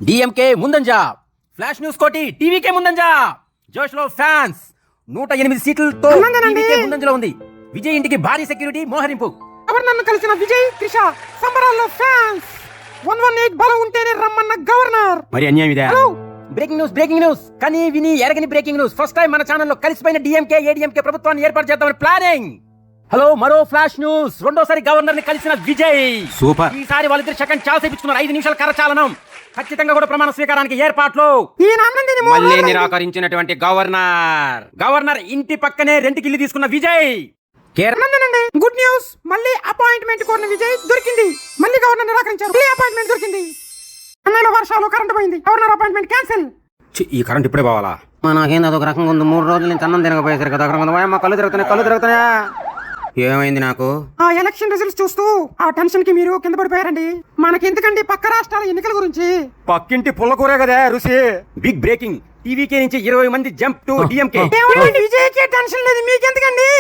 DMK ముందంజ, flash news కోటి TVK ముందంజ. జోష్ లో ఫ్యాన్స్ 108 సీట్లతో టీవీకే ముందంజలో ఉంది. విజయ్ ఇంటికి భారీ సెక్యూరిటీ మోహరింపు. గవర్నర్ కలిసిన విజయ్ త్రిష సంబరాల్లో ఫ్యాన్స్. 118 బలం ఉంటేనే రమ్మన్న గవర్నర్. మరి అన్యాయం ఇదే. బ్రేకింగ్ న్యూస్ కానీ విని ఎరగని బ్రేకింగ్ న్యూస్. ఫస్ట్ టైం మన ఛానల్లో కలిసిపోయిన డిఎంకే ఏడీఎంకే ప్రభుత్వాన్ని ఏర్పాటు చేద్దామని ప్లానింగ్. హలో, మరో ఫ్లాష్ న్యూస్. రెండోసారి గవర్నర్ ని కలిసిన విజయ్. సూపర్. ఈసారి వాళ్ళిద్దరు సెకండ్ ఛాన్స్ ఇప్పించుకున్నారు. 5 నిమిషాల కరచాలనం. ఖచ్చితంగా కూడా ప్రమాణ స్వీకారానికి ఏర్పాట్లు. మళ్ళీ నిరాకరించినటువంటి గవర్నర్ ఇంటి పక్కనే రెంట్కి ఇల్లు తీసుకున్న విజయ్. గుడ్ న్యూస్, మళ్ళీ అపాయింట్మెంట్ కోరిన విజయ్ దొరికింది. మళ్ళీ గవర్నర్ నిరాకరించారు. మళ్ళీ అపాయింట్మెంట్ దొరికింది. చెన్నైలో వర్షాలు, కరెంట్ పోయింది. Governor appointment cancel. ఈ కరెంట్ ఇప్పుడే పోవాలా? నాకేంది అదొక రకంగా ఉంది. 3 రోజుల నుంచి అన్నం తినకపోయేసరికి కదా అమ్మ కళ్ళు తిరుగుతున్నాయా. ఏమైంది నాకు? ఆ ఎలక్షన్ రిజల్ట్స్ చూస్తూ ఆ టెన్షన్ కి మీరు కింద పడిపోయారండి. మనకెందుకండి పక్క రాష్ట్రాల ఎన్నికల గురించి? పక్కింటి పుల్లకూరే కదా రుచి. Big breaking. టీవీకే నుంచి 20 మంది జంప్ టు డిఎంకే. విజయ్కి టెన్షన్ లేదు, మీకెందుకండి?